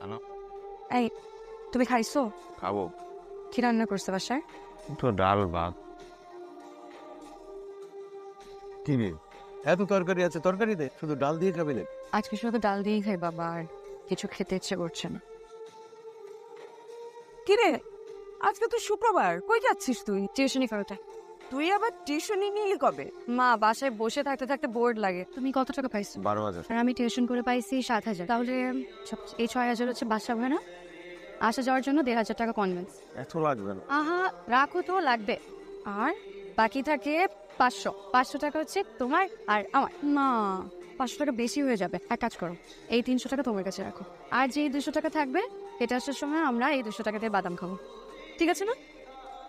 আনো। এই তুমি খাইছো? খাবো। কি রান্না করছে বাসায়? তো ডাল ভাত। কি রে, এত তরকারি আছে, তরকারি দে, শুধু ডাল দিয়ে খাবি না? আজকে শুধু ডাল দিয়েই খাই বাবা, আর কিছু খেতে ইচ্ছে করছে না। কিরে, আজকে তো শুক্রবার, কই যাচ্ছিস তুই? টিউশনি করতে। তুই আবার টিউশনি নিয়ে কবে? মা বাসায় বসে থাকতে থাকতে বোর্ড লাগে। তুমি কত টাকা পাইছো? 12,000। আর আমি টিউশন করে পাইছি 7,000। তাহলে এই 6,000 হচ্ছে বাসা ভাড়া, আসা যাওয়ার জন্য 1,500 টাকা কনভেন্স। এত লাগবে না। আহা রাখো তো, লাগবে। আর বাকি থাকে 500 টাকা হচ্ছে তোমার আর আমার। না, 500 টাকা বেশি হয়ে যাবে। এক কাজ করো, এই 300 টাকা তোমার কাছে রাখো, আর যে 200 টাকা থাকবে এটা আসার সময় আমরা এই 200 টাকা দিয়ে বাদাম খাবো, ঠিক আছে না?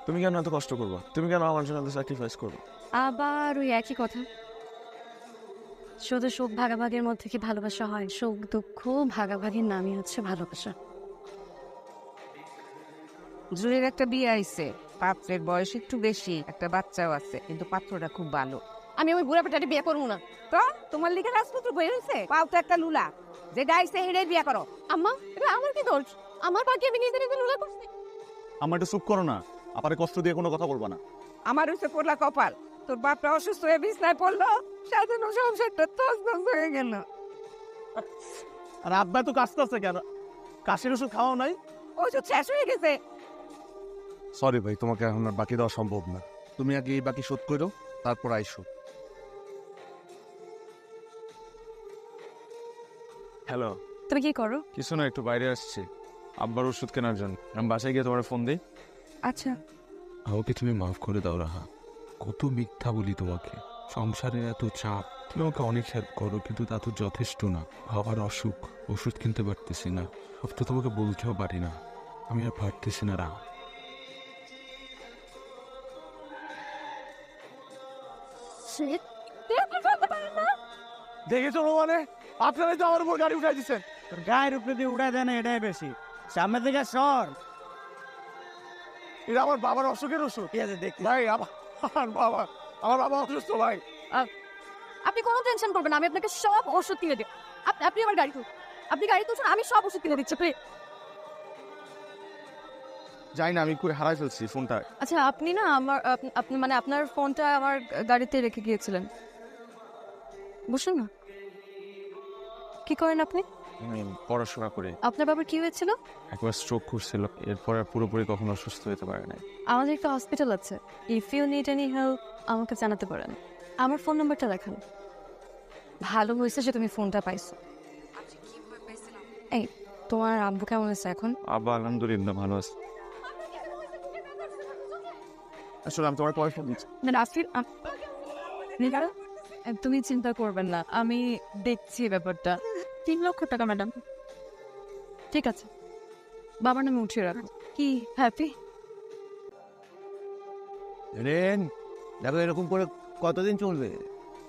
তুমি কেন এত কষ্ট করবো? তুমি কেন আমার জন্য স্যাক্রিফাইস করবো? আবার ওই একই কথা। শুধু সুখ ভাগাভাগির মধ্যে কি ভালোবাসা হয়? সুখ দুঃখ ভাগাভাগির নামই হচ্ছে ভালোবাসা। জুয়ের একটা বিয়ে আইছে, পাত্রের বয়স একটু বেশি, একটা বাচ্চাও আছে, কিন্তু পাত্রটা খুব ভালো। আমি ওই বুড়া পেটাটি বিয়ে করবো না। তো তোমার লিখে রাজপুত্র বই হয়েছে, পাও তো একটা লুলা, যে ডাইছে হেডে বিয়ে করো। আম্মা, এটা আমার কি দোষ? আমার বাকি আমি নিজে নিজে লুলা করছি। আমার একটু চুপ করো না, আপারে কষ্ট দিয়ে কোনো কথা বলবা না। আমার হচ্ছে পড়লা কপাল, তোর বাপটা অসুস্থ হয়ে বিছনায় পড়লো, সাজানো সংসারটা তছনছ হয়ে গেল। আর আব্বা তো কাশতে আছে কেন? কাশির ওষুধ খাওয়াও নাই? ওষুধ শেষ হয়ে গেছে। সরি ভাই, তোমাকে এখন আর বাকি দেওয়া সম্ভব না। তুমি আগে এই বাকি শোধ করো, তারপর আইসো। হ্যালো। তুমি কি করো? কিছু না, একটু বাইরে আসছি আব্বার ওষুধ কেনার জন্য। আমি বাসায় গিয়ে তোমার ফোন দিই। আচ্ছা। আমাকে তুমি মাফ করে দাও রাহা। কত মিথ্যা বলি তোমাকে। সংসারের এত চাপ, তুমি আমাকে অনেক হেল্প করো, কিন্তু তা তো যথেষ্ট না। বাবার অসুখ, ওষুধ কিনতে পারতেছি না, সবটা তোমাকে বলতেও পারি না। আমি আর পারতেছি না রাহা। দেখেছো মানে, আপনারাই তো আমার উপর গাড়ি উঠাই দিচ্ছেন। গায়ের উপরে দিয়ে উঠায় দেয় না, এটাই বেশি। সামনে থেকে সর। এটা আমার বাবার অসুখের ওষুধ। ঠিক আছে, দেখি। ভাই আমার বাবা অসুস্থ ভাই। আপনি কোনো টেনশন করবেন না, আমি আপনাকে সব ওষুধ কিনে দিই। আপনি আমার গাড়ি তুলুন, আপনি গাড়ি তুলছেন, আমি সব ওষুধ কিনে দিচ্ছি। যাই না, আমি করে হারাই ফেলছি ফোনটা। আচ্ছা, আপনি না আমার আপনি মানে আপনার ফোনটা আমার গাড়িতে রেখে গিয়েছিলেন, বুঝলেন না? কি করেন আপনি? আমি পড়াশোনা করি। আপনার বাবার কি হয়েছিল? একবার স্ট্রোক করছিল, এরপরে পুরোপুরি কখনো সুস্থ হতে পারে নাই। আমাদের একটা হসপিটাল আছে, if you need any help আমাকে জানাতে পারেন। আমার ফোন নাম্বারটা দেখান। ভালো হয়েছে যে তুমি ফোনটা পাইছো। এই, তোমার আব্বু কেমন আছে এখন? আব্বা আলহামদুলিল্লাহ ভালো আছে। আসলে আমি তোমার পরে ফোন দিচ্ছি। তুমি চিন্তা করবেন না, আমি দেখছি ব্যাপারটা। 3 লক্ষ টাকা ম্যাডাম। ঠিক আছে, বাবার নামে উঠিয়ে রাখো। কি হ্যাপি? রেন, দেখো এরকম করে কতদিন চলবে?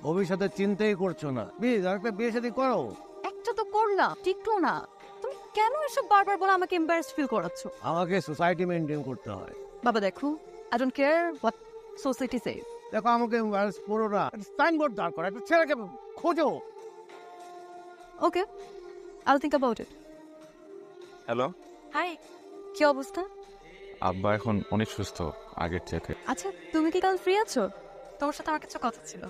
ভবিষ্যতে চিন্তাই করছো না। প্লিজ আরেকটা বিয়ে শাদী করো। একটা তো করলাম, ঠিকও না। তুমি কেন এসব বারবার বলে আমাকে এম্বারেস ফিল করাচ্ছ? আমাকে সোসাইটি মেনটেন করতে হয়। বাবা দেখো, I don't care what society says. দেখো আমাকে পড়ো না, সাইনবোর্ড দাঁড় করা, একটা ছেলেকে খোঁজো। Okay, I will think about it. Hello. Hi, কি অবস্থা? আব্বা এখন অনেক সুস্থ আগের থেকে। আচ্ছা, তুমি কি কাল ফ্রি আছো? তোমার সাথে আমার কিছু কথা ছিল।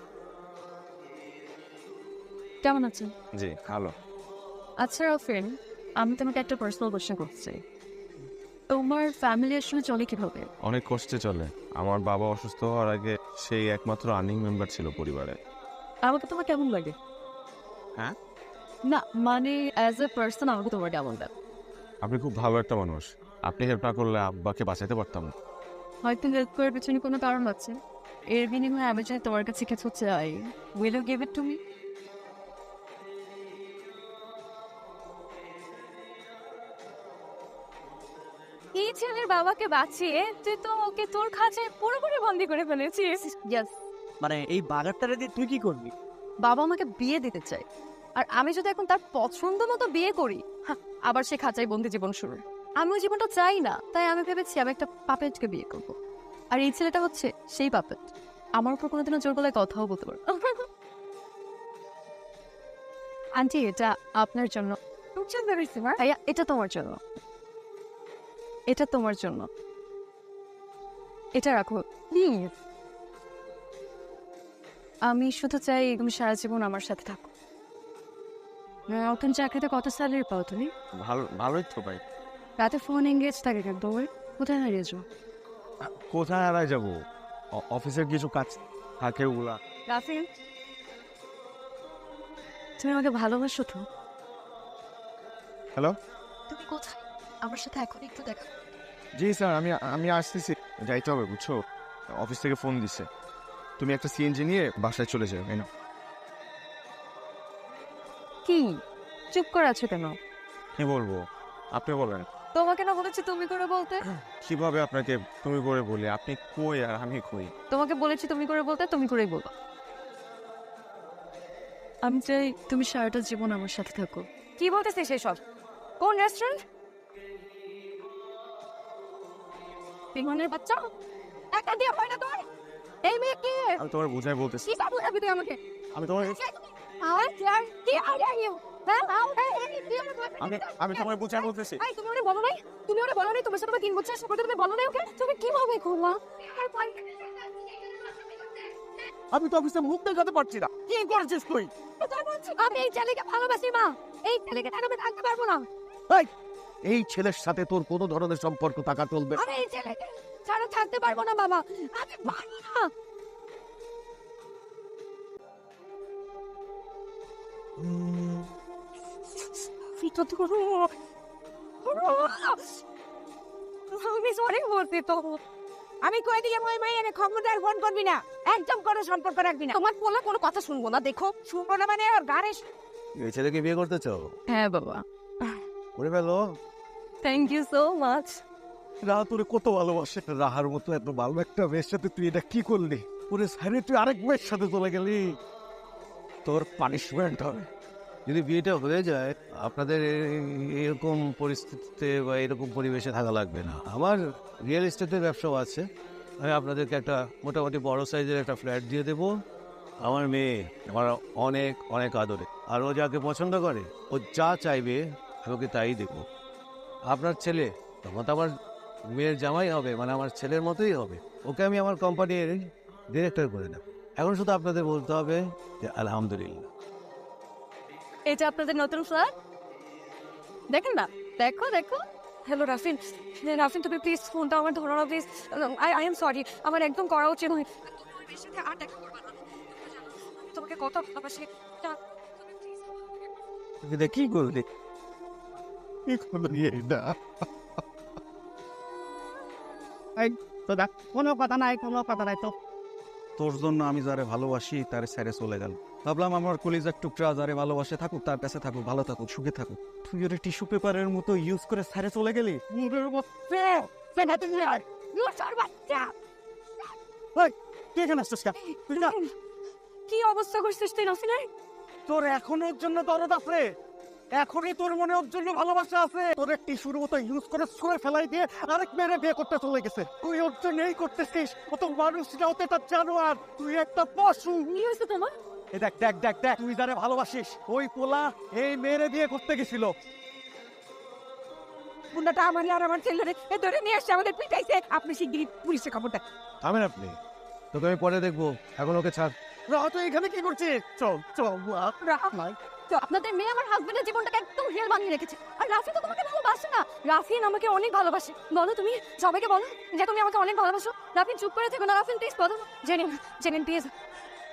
কেমন আছেন? জি ভালো। আচ্ছা রাফিন, আমি তোমাকে একটা পার্সোনাল কোশ্চেন করতে চাই। তোমার ফ্যামিলি আসলে চলে কিভাবে? অনেক কষ্টে চলে। আমার বাবা অসুস্থ হওয়ার আগে সেই একমাত্র আর্নিং মেম্বার ছিল পরিবারে। আমাকে তোমার কেমন লাগে? হ্যাঁ? না মানে অ্যাজ এ পার্সন আমাকে তোমার কেমন লাগে? আপনি খুব ভালো একটা মানুষ। আপনি হেল্প না করলে আব্বাকে বাঁচাতে পারতাম না। হয়তো হেল্প করার পেছনে কোনো কারণ আছে। এর বিনিময়ে আমি যদি তোমার কাছে কিছু চাই, will you give it to me? এই ছেলের বাবাকে বাঁচিয়ে তুই তো ওকে তোর খাঁচায় পুরোপুরি বন্দি করে ফেলেছিস। ইয়েস। মানে এই বাজারটারে দিয়ে তুই কি করবি? বাবা আমাকে বিয়ে দিতে চাই, আর আমি যদি এখন তার পছন্দ মতো বিয়ে করি, আবার সে খাঁচায় বন্দি জীবন শুরু। আমি ওই জীবনটা চাই না, তাই আমি ভেবেছি আমি একটা পাপেটকে বিয়ে করব। আর এই ছেলেটা হচ্ছে সেই পাপেট। আমার উপর কোনোদিনও জোর গলায় কথাও বলতে পারো। আন্টি, এটা আপনার জন্য। খুব সুন্দর হয়েছে মা। ভাইয়া এটা তোমার জন্য, এটা তোমার জন্য, এটা রাখো প্লিজ। আমি শুধু চাই তুমি সারা জীবন আমার সাথে থাকো। নতুন চাকরিতে কত স্যালারি পাও তুমি? ভালোই তো ভাই। রাতে ফোন এঙ্গেজ থাকে কেন তোমার? কোথায় হারিয়েছো? কোথায় হারাই যাবো? অফিসের কিছু কাজ থাকে ওগুলা। রাফিন, তুমি আমাকে ভালোবাসো তো? হ্যালো, তুমি কোথায়? আমার সাথে এখন একটু দেখা। জি স্যার, আমি আসতেছি, যাইতে হবে বুঝছো। অফিস থেকে ফোন দিছে, তুমি একটা সিএনজি নিয়ে বাসায় চলে যাও। এই নাও। কি চুপ করে আছো কেন? কি বলবো, আপনি বলেন। তোমাকে না বলেছি তুমি করে বলতে? কিভাবে আপনাকে তুমি করে বলি? আপনি কই আর আমি কই? তোমাকে বলেছি তুমি করে বলতে, তুমি করেই বলবো। আমি চাই তুমি সারাটা জীবন আমার সাথে থাকো। কি বলতেছিস সেসব? কোন রেস্টুরেন্ট? বিমানের বাচ্চা একটা দিয়ে হয় না তোর? এই মেয়ে কে? আমি তোমার বুঝাই বলতেছি। কি বাবু রাখবি তুই আমাকে? আমি তোমার আর যার কি আর ইউ হ্যাঁ আমি তোমার বুঝাই বলতেছি। এই তুমি ওরে বলো নাই? তুমি ওরে বলো নাই তোমার সাথে 3 বছর সম্পর্ক? তুমি বলো নাই ওকে? তুমি কিভাবে করলা? আমি তো অফিসে মুখ দেখাতে পারছি না। কি করেছিস তুই? আমি এই ছেলেকে ভালোবাসি মা, এই ছেলেকে ছাড়া আমি থাকতে পারবো না। এই ছেলের সাথে তোর কোনো ধরনের সম্পর্ক থাকা চলবে না। আমি এই ছেলেকে ছাড়া থাকতে পারবো না বাবা, আমি পারবো না। আমি সরি বলছি তো। আমি কই দিয়ে মই মাইয়ারে খবরদার ফোন করবি না, একদম কোনো সম্পর্ক রাখবি না। তোমার বলা কোনো কথা শুনবো না। দেখো শুনবো না মানে ওর গাড়ি। এই ছেলেকে বিয়ে করতে চাও? হ্যাঁ বাবা। করে ফেলো। Thank you so much. Raha তোরে কত ভালোবাসে। রাহার মতো এত ভালো একটা মেয়ের সাথে তুই এটা কি করলি? ওরে সাইরে তুই আরেক মেয়ের সাথে চলে গেলি, তোর পানিশমেন্ট হবে। যদি বিয়েটা হয়ে যায় আপনাদের এরকম পরিস্থিতিতে বা এরকম পরিবেশে থাকা লাগবে না। আমার রিয়েল এস্টেটের ব্যবসাও আছে, আমি আপনাদেরকে একটা মোটামুটি বড় সাইজের একটা ফ্ল্যাট দিয়ে দেবো। আমার মেয়ে আমার অনেক অনেক আদরে, আর ও যাকে পছন্দ করে ও যা চাইবে আমি ওকে তাই দেবো। আপনার ছেলে তখন তো আমার মেয়ের জামাই হবে, মানে আমার ছেলের মতোই হবে। ওকে আমি আমার কোম্পানির ডিরেক্টর করে দেব। এখন শুধু আপনাদের বলতে হবে যে আলহামদুলিল্লাহ। এটা আপনাদের নতুন ফ্ল্যাট, দেখেন না? দেখো দেখো। হ্যালো রাফিন, রাফিন তুমি প্লিজ ফোনটা আমার ধরো না প্লিজ। আই এম সরি, আমার একদম করা উচিত নয়। তোমার মেয়ের সাথে আর দেখা করবে না। আমি তোমাকে কত ভালোবাসি। এটা কি করলি? কি করলি এটা? তো দেখ, কোনো কথা নাই, কোনো কথা নাই তো। তোর জন্য আমি যারে ভালোবাসি তারে ছেড়ে চলে গেল। ভাবলাম আমার কলিজার টুকরা যারে ভালোবাসে থাকুক, তার কাছে থাকুক, ভালো থাকুক, সুখে থাকুক। তুই ওরে টিস্যু পেপারের মতো ইউজ করে ছেড়ে চলে গেলি। মুখের মধ্যে ফেনাতে যায়। কি এখানে আসছিস কেন? তুই না, কি অবস্থা করছিস তুই রাফিনের? তোর এখনো ওর জন্য দরদ আছে? এখনই তোর মনে ওর জন্য ভালোবাসা আছে? তোর টিস্যুর মতো ইউজ করে ছুঁড়ে ফেলাই দিয়ে আরেক মেয়েরে বিয়ে করতে চলে গেছে। তুই ওর জন্য এই করতেছিস? ও তো মানুষ না, ও তো একটা জানোয়ার। তুই একটা পশু। কি হয়েছে তোমার? এ দেখ দেখ দেখ দেখ, তুই যারে ভালোবাসিস ওই পোলা এই মেয়েরে বিয়ে করতে গেছিল। বুন্দাটা আমার আর আমার ছেলেরে এ ধরে নিয়ে আসছে, আমাদের পিটাইছে। আপনি শিগগিরই পুলিশে খবর দেন। থামেন আপনি, তোকে আমি পরে দেখবো, এখন ওকে ছাড়। রাহ, তুই এখানে কি করছিস? চল চল রাফ নাই তো আপনাদের মেয়ে আমার হাজবেন্ডের জীবনটাকে একদম রিয়েল বানিয়ে রেখেছে। আর রাফিন তো তোমাকে ভালোবাসে না। রাফিন আমাকে অনেক ভালোবাসে। বলো তুমি সবাইকে বলো যে তুমি আমাকে অনেক ভালোবাসো। রাফিন চুপ করে থেকো না। রাফিন প্লিজ বলো। জেনিন, জেনিন প্লিজ।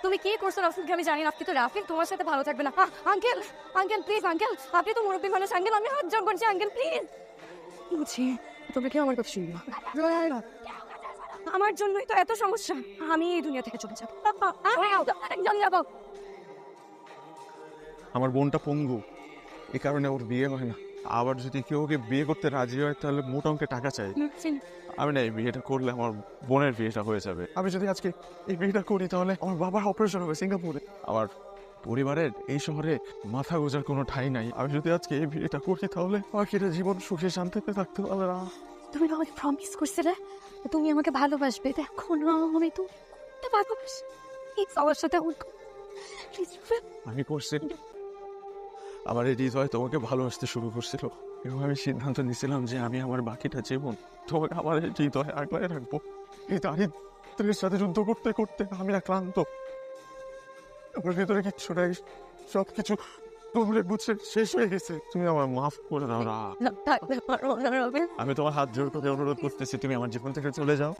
তুমি কি করছো রাফিনকে আমি জানি না, কিন্তু রাফিন তোমার সাথে ভালো থাকবে না। আঙ্কেল, আঙ্কেল প্লিজ আঙ্কেল, আপনি তো মুরব্বী মানুষ। আঙ্কেল আমি হাত জোর করছি আঙ্কেল প্লিজ। বুঝি তুমি কি আমার কথা শুনবা? আমার জন্যই তো এত সমস্যা। আমি এই দুনিয়া থেকে চলে যাবো। চলে যাবো। আমার বোনটা পঙ্গু, এই কারণে ওর বিয়ে হয় না। আবার যদি কেউ ওকে বিয়ে করতে রাজি হয় তাহলে মোটা অঙ্কে টাকা চাই। আমি না এই বিয়েটা করলে আমার বোনের বিয়েটা হয়ে যাবে। আমি যদি আজকে এই বিয়েটা করি তাহলে আমার বাবার অপারেশন হবে সিঙ্গাপুরে। আমার পরিবারের এই শহরে মাথা গোজার কোনো ঠাঁই নাই। আমি যদি আজকে এই বিয়েটা করি তাহলে বাকিটা জীবন সুখে শান্তিতে থাকতে পারবে না। তুমি না আমাকে প্রমিস করছিলে তুমি আমাকে ভালোবাসবে। দেখো না আমি তো ভালোবাসি। এই সবার সাথে আমি করছি, আমার এই হৃদয় তোমাকে ভালোবাসতে শুরু করছিল এবং আমি সিদ্ধান্ত নিয়েছিলাম যে আমি আমার বাকিটা জীবন তোমাকে আমার এই হৃদয় আগলায় রাখবো। এই দারিদ্রের সাথে যুদ্ধ করতে করতে আমি আক্রান্ত, আমার ভিতরে কিচ্ছু নাই, সব কিছু তোমরা বুঝে শেষ হয়ে গেছে। তুমি আমার মাফ করে দাও রাহা। থাকতে পারবো না রবিন। আমি তোমার হাত জোর করে অনুরোধ করতেছি, তুমি আমার জীবন থেকে চলে যাও।